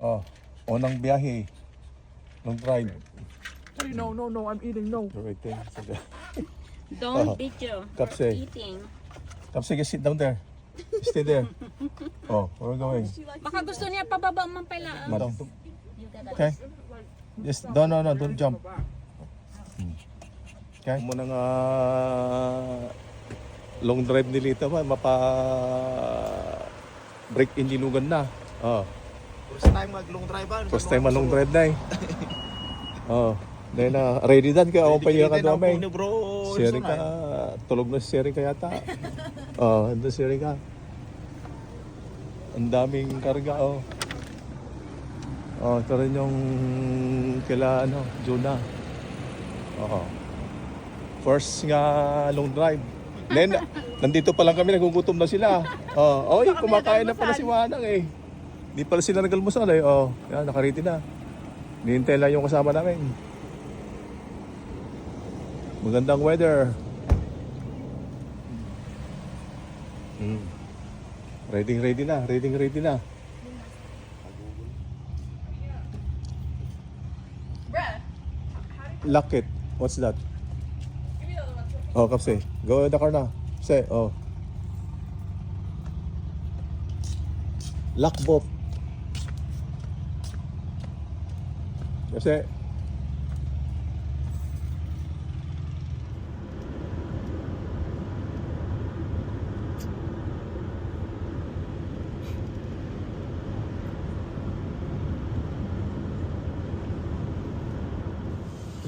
Oh, unang biyahe. Long drive. Hey, no, I'm eating, no. You're waiting. Don't video. Kapse. Eating. Kapse, just sit down there. Stay there. Oh, where are we going? Baka gusto niya pababa man pala. Madam. Okay. Just, no, don't jump. Okay. Muna nga long drive ni Lita ba, break in linugan na. Oh. First time mag-long drive ba? First time long drive na eh. Oh. Dahil na, ready dan ka, okay ka doon eh. Sharing ka, tulog na si sharing ka yata. Oh, ando sharing ka. Ang daming karga, oh. Oh, ito rin yung kila, Juna. Oo. First nga long drive. Then, nandito pa lang kami, nagugutom na sila. Oh, oy, kumakain na pala si Manang eh. Di pala sila nag-almusal eh. Oh, yan, nakariti na. Nihintay lang yung kasama namin. Magandang weather. Ready na. Lock it. What's that? Oh, Kapse. Go in the car na. Say, oh. Lock both. Kapse.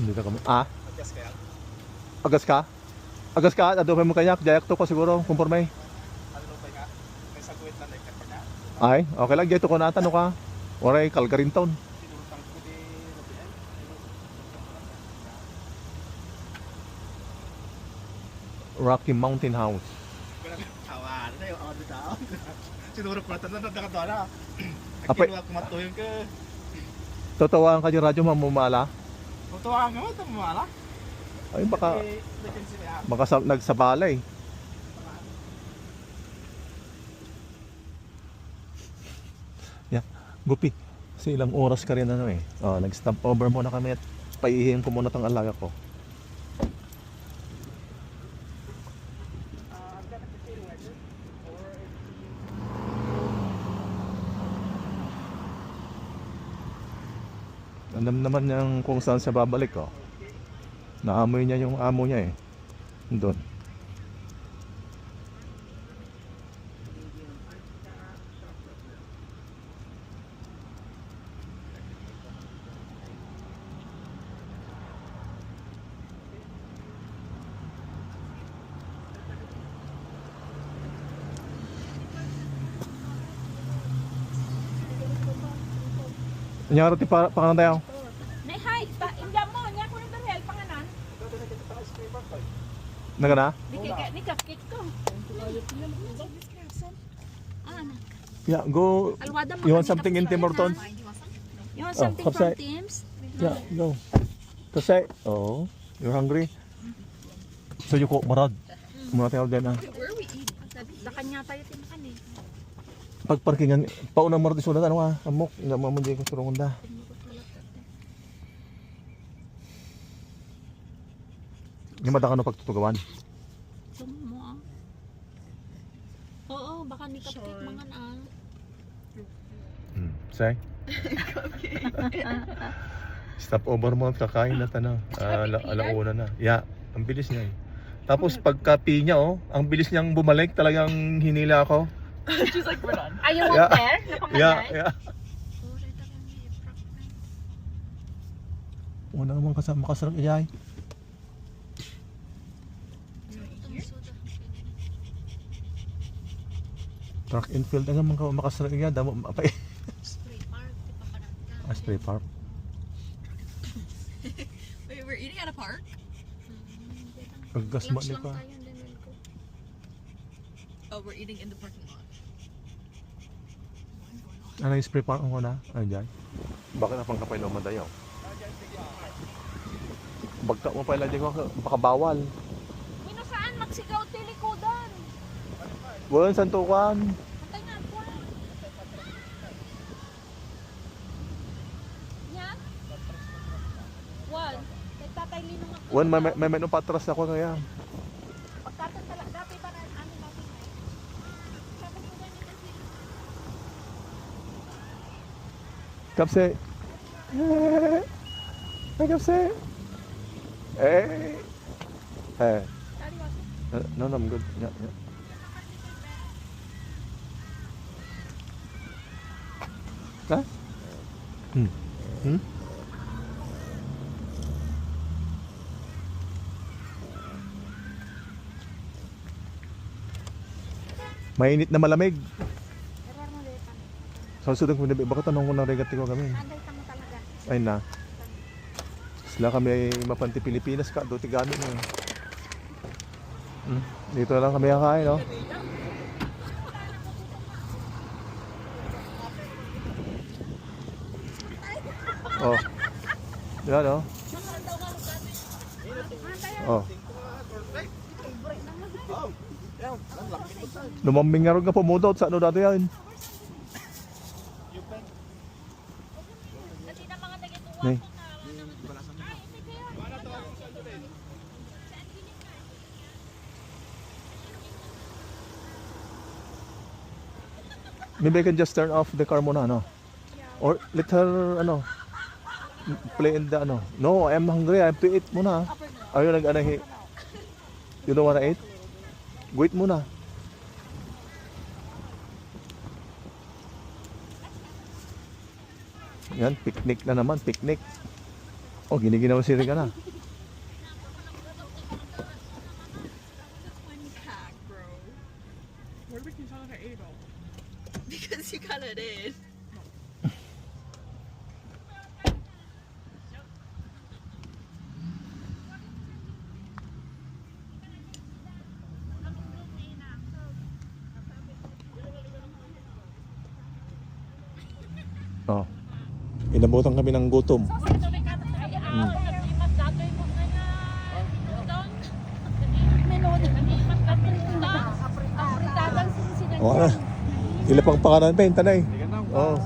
Hindi ka kami. Ah? Agas ka? Agas ka? Ado mo kanyak, jayak to ko siguro, kumporme. Ano ba nga? May saguit na like ka. Ay, okay lang, jayak to ko natan ka. Oray, Calgary town. Tinutang ko di Rabian. Rocky Mountain House. Tawa na yung ano daw. Sinuro ko na nakadala. Apay- Kinuha kumatuhin ka. Totoo ka yung radyo mamumala? Tutuwa nga mo, tamamala. Ay, baka nagsabalay. Yeah, Gupi. Kasi ilang oras ka rin eh. Oh, nag-stop over muna kami at paihihin ko muna tong alaga ko. Alam naman niyang kung saan siya babalik, oh. Naamoy niya yung amo niya eh. Doon. Nyaro ti pangalan tayo. Nay, hi. India mo. Niya ko nito help panganan. Nagana? Ni cupcake ko. Yeah, go. Alwada mo. You want something in Tim Hortons? You want something from kapsay. Tim's? Yeah, go. Kasi, oh, you're hungry? So you cook marad. Muna tayo din ah. Dakan niya tayo timakan eh. Pagparkingan, paunang marad isunod ano ah. Amok, nga mamundi ko surungan da. Yung madaka no pagtutugawan. Sumo ah. Oo, baka ni cupcake mangan ah. Say? Stop over mo at kakain na tanong. Alauna na. Yeah, ang bilis niya eh. Tapos pagka-pi niya oh, ang bilis niyang bumalik, talagang hinila ako. She's like, we're done. Are you want there? Yeah. Una naman kasama makasarap iyay. Track and field nga makasarap iyay. Damo mapay. Spray park. Wait, we're eating at a park? Paggasma ni pa. Oh, we're eating in the parking lot. Ano yung spray park ko na? Ay, dyan. Bakit na pang kapay naman tayo? Bagka mo pala dyan ko, baka bawal. Mino saan magsigaw tilikodan? Walang santukan. Patay nga po. linong ako. Wan, may menong patras ako kaya. Pagkatan talaga, dapat pa na ano natin eh. Sabi ko ganyan kasi. Kapse. Hey, Kapse. Hey. Hey. Sorry, wag. No, I'm good. Yeah. Ha? Hmm? Mainit na malamig. Error mo dito. Sa susunod ko na baka tanong ko ng regati ko kami. Anday ka mo talaga. Ay na. Sila kami ay mapanti Pilipinas ka, do tigami na. Dito lang kami kakain, no? Oh. Yan, no? Oh. Lumambing nga rin ka pumudot sa ano dati yan. Kasi na mga taga-tuwa Nay. ko na. Ay, hindi kaya. Maybe I can just turn off the car muna, no? Or let her, ano, play in the, ano. No, I'm hungry. I have to eat muna. Are you nag-anahi? You don't wanna eat? Wait muna. Yan, picnic na naman, picnic. Oh, giniginaw si Rica na. Pack, bro. Where did we tell her to eat all? Because you kinda did. Oh. Inabutan kami ng gutom. Oh, ano? Ila pang pakanan pa, tanay. Oh.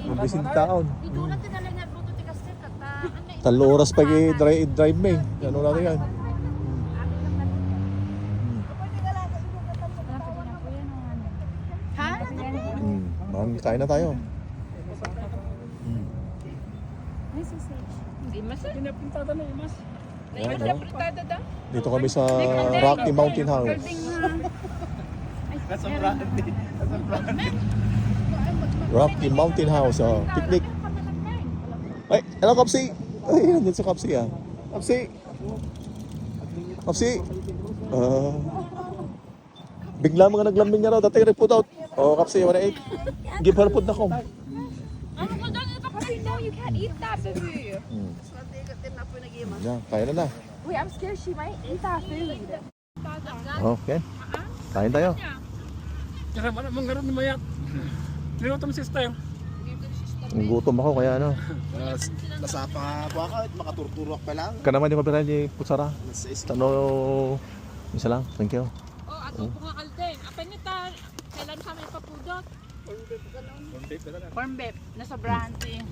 Mabisin taon. Talo oras pa drive me. Ano natin yan? Ha? Kain na tayo. Hindi mas. Pinapuntada na mas. Yan, no? Pinapuntada da. Dito kami sa Rocky Mountain House. Nasa branded. Nasa branded. Rocky Mountain House. Oh. Picnic. Ay, hello Kapsi. Ay, nandun sa Kapsi ah. Kapsi. Kapsi. Bigla mga naglambing niya raw. Dati report out. Oh, Kapsi, wanna eat? Give her food na ko. No, you can't eat that, baby. Yan, kaya na na. Wait, I'm scared she might eat that food. Okay. Kain tayo. Kaya mana manggaron ni Mayat. Niluto mo sister. Gutom ako kaya ano. Nasa pa baka makaturturok pa lang. Ka naman yung kapitán ni Putsara. Tano, isa lang. Thank you. Oh, ato po nga kalden. Apa nita, kailan kami papudot? Corn beef. Nasa brandy.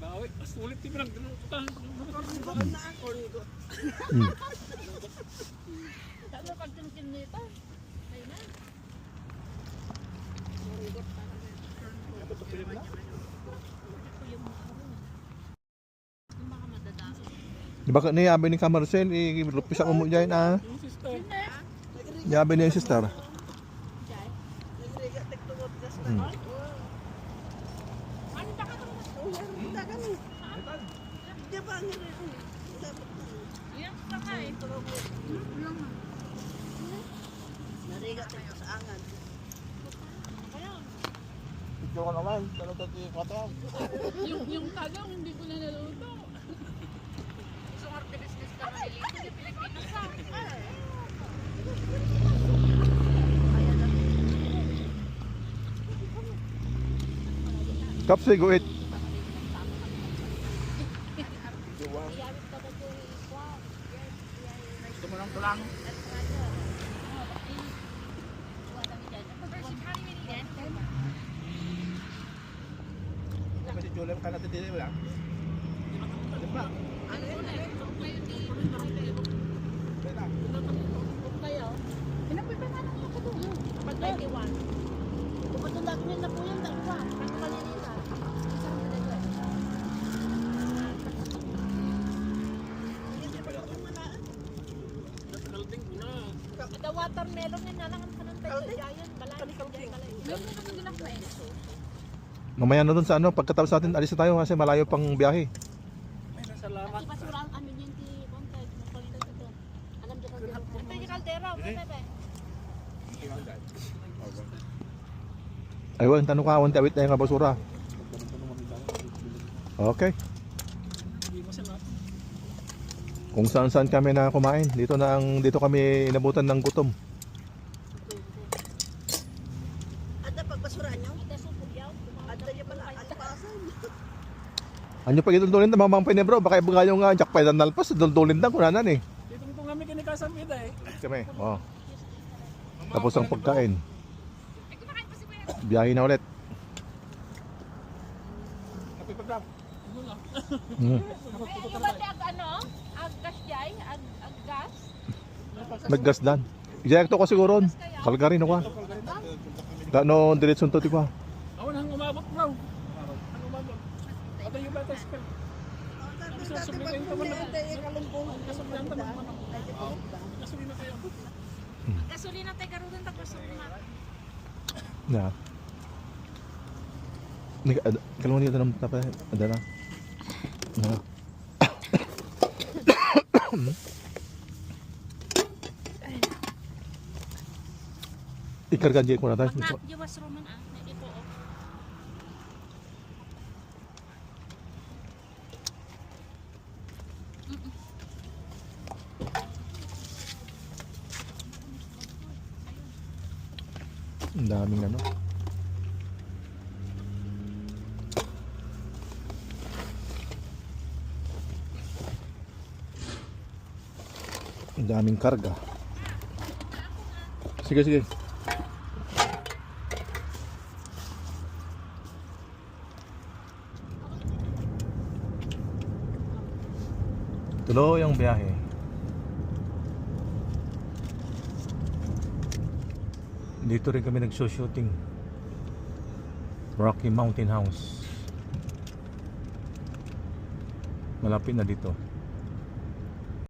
Bawi, sulit ti pinag Ano kalden nito? Ayun na. Di ba ni yabi ni Kamarcel, ilupis ako mo dyan ah. sister. Yabi niya yung sister. Ito ka naman. Dalaw tayo yung Yung tagang hindi ko na naluto. Gusto nga bilis-bilis ka nalilito sa Pilipinas ha. Kapsi, go eat. Gusto mo lang tulang. Kasi Julian ka natin dito lang. Pinapoy pa nga lang yung katulong. Dapat 91. Pupatulak niya na po yung dalawa. Ano malilita? Isang malilita. Nagkalding ko na. The watermelon na nalangan ka ng peso. Giant. Balay. Meron naman din ako eh. Mamaya na dun sa ano, pagkatapos natin alis na tayo kasi malayo pang biyahe. Ay, salamat. Kasi basura ang amin yung Contact. Magpalitan ko to. Alam dyan kaldera. Ito yung kaldera. Bebe. Ay, wala, tanong ka, wanti awit na yung basura. Okay. Hindi mo salamat. Kung saan-saan kami na kumain. Dito kami inabutan ng gutom. Ada pagbasuraan nyo? Ada supog yaw. Ada yung pala. Alpasan. Anyo pag idululin na mamang pinebro, baka ibaga yung jackpot na nalpas, dululin lang kunanan eh. Dito mo kami kinikasamida eh. Kami, oh. Tapos ang pagkain. Ay, kumakain pa si Kuya. Biyahe na ulit. Happy pagkap. Mm. Yung bate ag ano? Ag gas jay? Ag gas? Naggas dan. Ijayakto ko siguro. Kalgarin ako. Gano diretsyon to ko. Ako nang umabot bro. Nang umabot. Ito yung betas ka. Tapos nasubligan ka man ako. Nasubligan ka man ako. Nasubligan na kayo. Gasolina tayo karoon ng gasolina. Na. Kalmo niyo tanong tapos ada na. Na. Ikarga ko na tayo. Magnak, yawas roman ah. Ito oh. Ang daming ano. Ang daming karga. Sige, sige. Tuloy ang biyahe. Dito rin kami nagso-shooting. Rocky Mountain House. Malapit na dito.